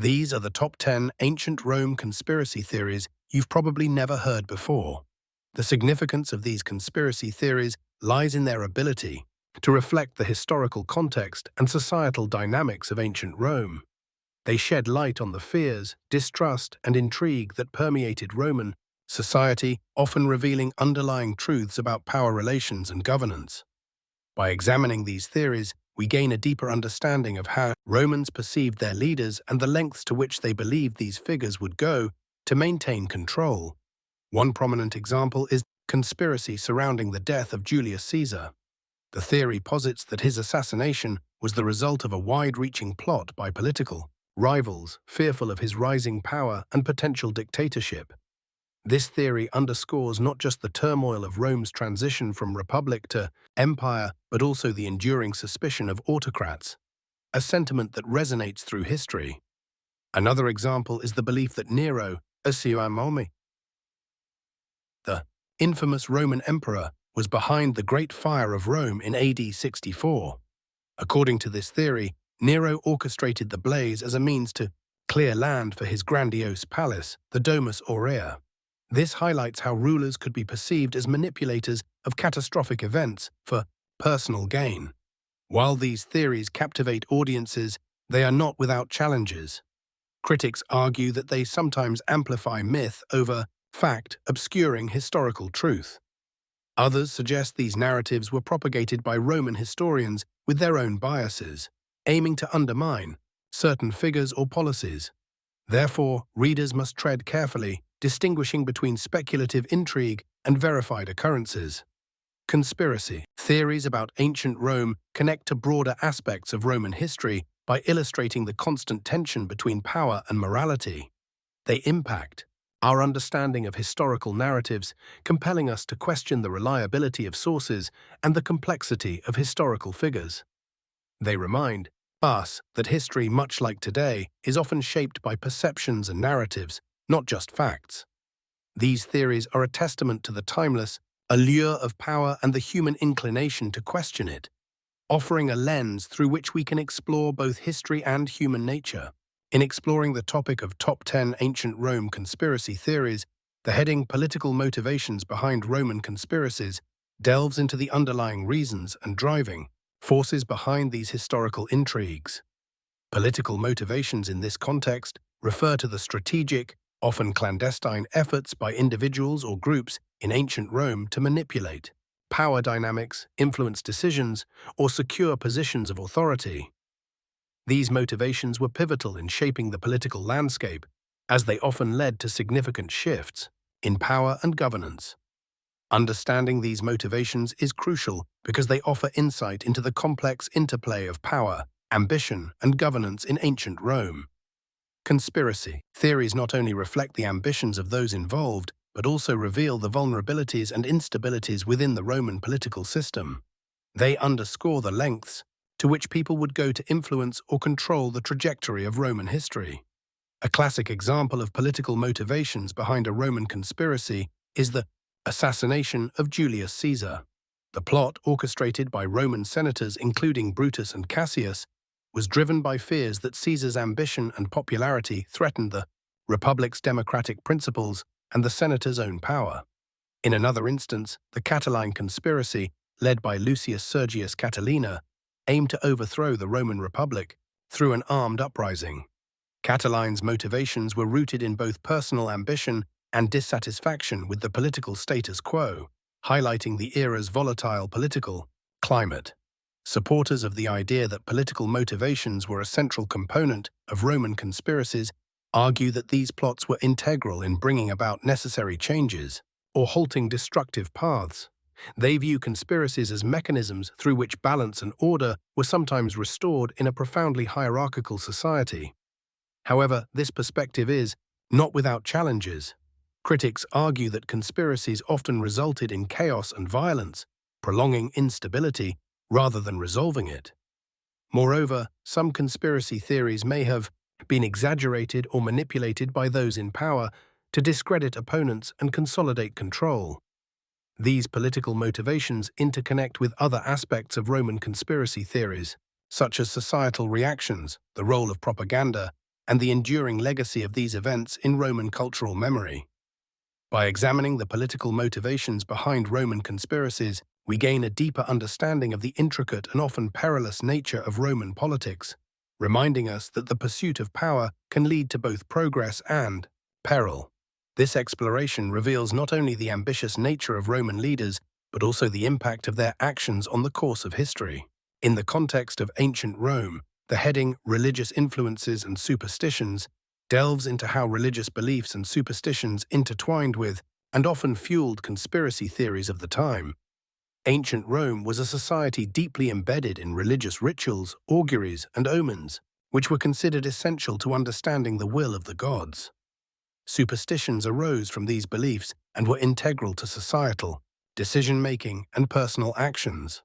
These are the top 10 ancient Rome conspiracy theories you've probably never heard before. The significance of these conspiracy theories lies in their ability to reflect the historical context and societal dynamics of ancient Rome. They shed light on the fears, distrust, and intrigue that permeated Roman society, often revealing underlying truths about power relations and governance. By examining these theories, we gain a deeper understanding of how Romans perceived their leaders and the lengths to which they believed these figures would go to maintain control. One prominent example is conspiracy surrounding the death of Julius Caesar. The theory posits that his assassination was the result of a wide-reaching plot by political rivals fearful of his rising power and potential dictatorship. This theory underscores not just the turmoil of Rome's transition from republic to empire, but also the enduring suspicion of autocrats, a sentiment that resonates through history. Another example is the belief that Nero, the infamous Roman emperor, was behind the Great Fire of Rome in AD 64. According to this theory, Nero orchestrated the blaze as a means to clear land for his grandiose palace, the Domus Aurea. This highlights how rulers could be perceived as manipulators of catastrophic events for personal gain. While these theories captivate audiences, they are not without challenges. Critics argue that they sometimes amplify myth over fact, obscuring historical truth. Others suggest these narratives were propagated by Roman historians with their own biases, aiming to undermine certain figures or policies. Therefore, readers must tread carefully, distinguishing between speculative intrigue and verified occurrences. Conspiracy theories about ancient Rome connect to broader aspects of Roman history by illustrating the constant tension between power and morality. They impact our understanding of historical narratives, compelling us to question the reliability of sources and the complexity of historical figures. They remind us that history, much like today, is often shaped by perceptions and narratives, not just facts. These theories are a testament to the timeless allure of power and the human inclination to question it, offering a lens through which we can explore both history and human nature. In exploring the topic of top 10 ancient Rome conspiracy theories, the heading Political Motivations Behind Roman Conspiracies delves into the underlying reasons and driving forces behind these historical intrigues. Political motivations in this context refer to the strategic, often clandestine efforts by individuals or groups in ancient Rome to manipulate power dynamics, influence decisions, or secure positions of authority. These motivations were pivotal in shaping the political landscape, as they often led to significant shifts in power and governance. Understanding these motivations is crucial because they offer insight into the complex interplay of power, ambition, and governance in ancient Rome. Conspiracy theories not only reflect the ambitions of those involved, but also reveal the vulnerabilities and instabilities within the Roman political system. They underscore the lengths to which people would go to influence or control the trajectory of Roman history. A classic example of political motivations behind a Roman conspiracy is the assassination of Julius Caesar. The plot, orchestrated by Roman senators including Brutus and Cassius, was driven by fears that Caesar's ambition and popularity threatened the Republic's democratic principles and the senators' own power. In another instance, the Catiline conspiracy, led by Lucius Sergius Catilina, aimed to overthrow the Roman Republic through an armed uprising. Catiline's motivations were rooted in both personal ambition and dissatisfaction with the political status quo, highlighting the era's volatile political climate. Supporters of the idea that political motivations were a central component of Roman conspiracies argue that these plots were integral in bringing about necessary changes or halting destructive paths. They view conspiracies as mechanisms through which balance and order were sometimes restored in a profoundly hierarchical society. However, this perspective is not without challenges. Critics argue that conspiracies often resulted in chaos and violence, prolonging instability rather than resolving it. Moreover, some conspiracy theories may have been exaggerated or manipulated by those in power to discredit opponents and consolidate control. These political motivations interconnect with other aspects of Roman conspiracy theories, such as societal reactions, the role of propaganda, and the enduring legacy of these events in Roman cultural memory. By examining the political motivations behind Roman conspiracies, we gain a deeper understanding of the intricate and often perilous nature of Roman politics, reminding us that the pursuit of power can lead to both progress and peril. This exploration reveals not only the ambitious nature of Roman leaders, but also the impact of their actions on the course of history. In the context of ancient Rome, the heading Religious Influences and Superstitions delves into how religious beliefs and superstitions intertwined with and often fueled conspiracy theories of the time. Ancient Rome was a society deeply embedded in religious rituals, auguries, and omens, which were considered essential to understanding the will of the gods. Superstitions arose from these beliefs and were integral to societal, decision-making, and personal actions.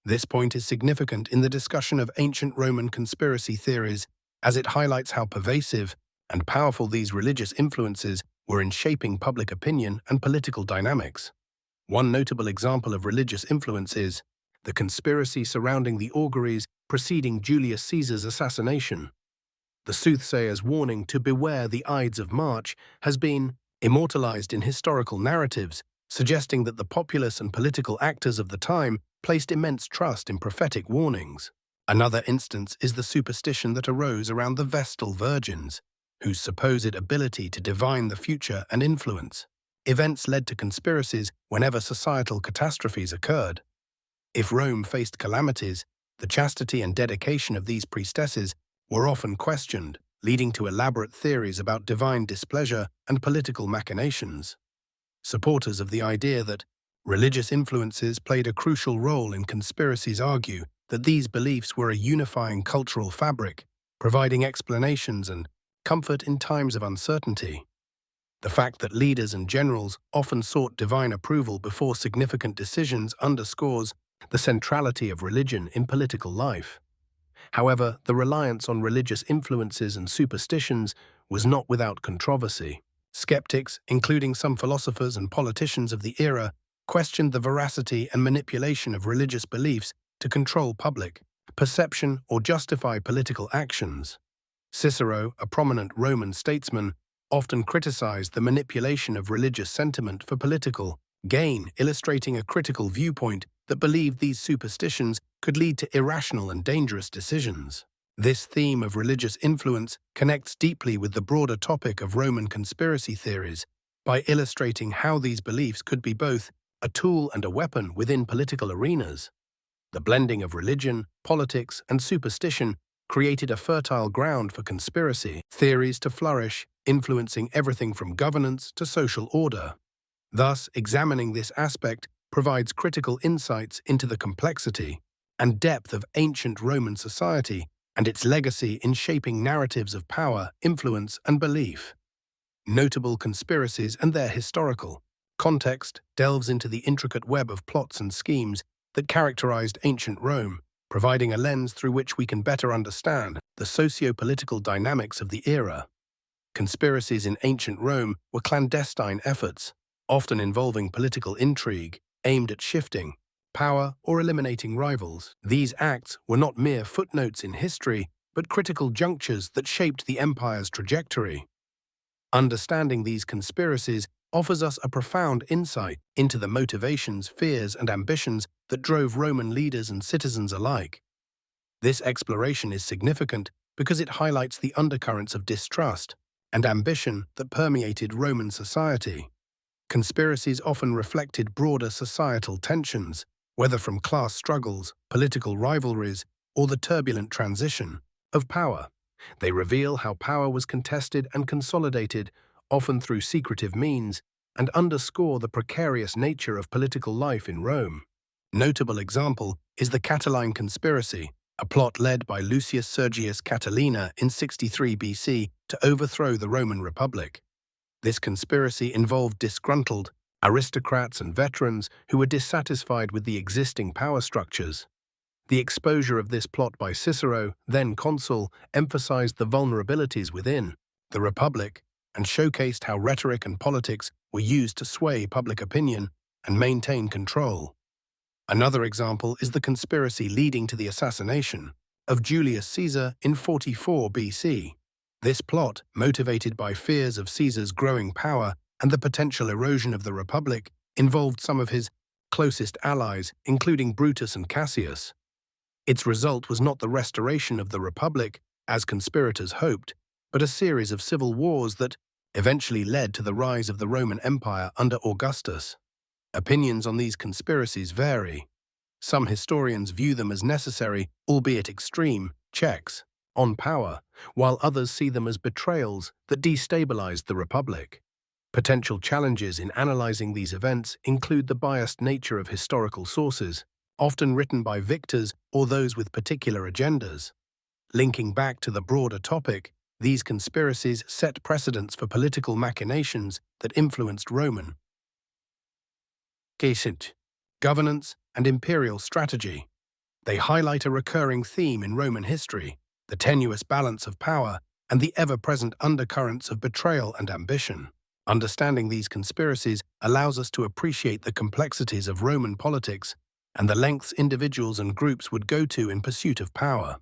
This point is significant in the discussion of ancient Roman conspiracy theories, as it highlights how pervasive and powerful these religious influences were in shaping public opinion and political dynamics. One notable example of religious influence is the conspiracy surrounding the auguries preceding Julius Caesar's assassination. The soothsayer's warning to beware the Ides of March has been immortalized in historical narratives, suggesting that the populace and political actors of the time placed immense trust in prophetic warnings. Another instance is the superstition that arose around the Vestal Virgins, whose supposed ability to divine the future and influence. Events led to conspiracies whenever societal catastrophes occurred. If Rome faced calamities, the chastity and dedication of these priestesses were often questioned, leading to elaborate theories about divine displeasure and political machinations. Supporters of the idea that religious influences played a crucial role in conspiracies argue that these beliefs were a unifying cultural fabric, providing explanations and comfort in times of uncertainty. The fact that leaders and generals often sought divine approval before significant decisions underscores the centrality of religion in political life. However, the reliance on religious influences and superstitions was not without controversy. Skeptics, including some philosophers and politicians of the era, questioned the veracity and manipulation of religious beliefs to control public perception or justify political actions. Cicero, a prominent Roman statesman, often criticized the manipulation of religious sentiment for political gain, illustrating a critical viewpoint that believed these superstitions could lead to irrational and dangerous decisions. This theme of religious influence connects deeply with the broader topic of Roman conspiracy theories by illustrating how these beliefs could be both a tool and a weapon within political arenas. The blending of religion, politics, and superstition created a fertile ground for conspiracy theories to flourish, influencing everything from governance to social order. Thus, examining this aspect provides critical insights into the complexity and depth of ancient Roman society and its legacy in shaping narratives of power, influence, and belief. Notable conspiracies and their historical context delves into the intricate web of plots and schemes that characterized ancient Rome, providing a lens through which we can better understand the socio-political dynamics of the era. Conspiracies in ancient Rome were clandestine efforts, often involving political intrigue, aimed at shifting power or eliminating rivals. These acts were not mere footnotes in history, but critical junctures that shaped the empire's trajectory. Understanding these conspiracies offers us a profound insight into the motivations, fears, and ambitions that drove Roman leaders and citizens alike. This exploration is significant because it highlights the undercurrents of distrust and ambition that permeated Roman society. Conspiracies often reflected broader societal tensions, whether from class struggles, political rivalries, or the turbulent transition of power. They reveal how power was contested and consolidated, often through secretive means, and underscore the precarious nature of political life in Rome. Notable example is the Catiline Conspiracy, a plot led by Lucius Sergius Catilina in 63 BC to overthrow the Roman Republic. This conspiracy involved disgruntled aristocrats and veterans who were dissatisfied with the existing power structures. The exposure of this plot by Cicero, then consul, emphasized the vulnerabilities within the Republic and showcased how rhetoric and politics were used to sway public opinion and maintain control. Another example is the conspiracy leading to the assassination of Julius Caesar in 44 BC. This plot, motivated by fears of Caesar's growing power and the potential erosion of the Republic, involved some of his closest allies, including Brutus and Cassius. Its result was not the restoration of the Republic, as conspirators hoped, but a series of civil wars that eventually led to the rise of the Roman Empire under Augustus. Opinions on these conspiracies vary. Some historians view them as necessary, albeit extreme, checks on power, while others see them as betrayals that destabilized the Republic. Potential challenges in analyzing these events include the biased nature of historical sources, often written by victors or those with particular agendas. Linking back to the broader topic, these conspiracies set precedents for political machinations that influenced Roman governance and imperial strategy. They highlight a recurring theme in Roman history: the tenuous balance of power and the ever-present undercurrents of betrayal and ambition. Understanding these conspiracies allows us to appreciate the complexities of Roman politics and the lengths individuals and groups would go to in pursuit of power.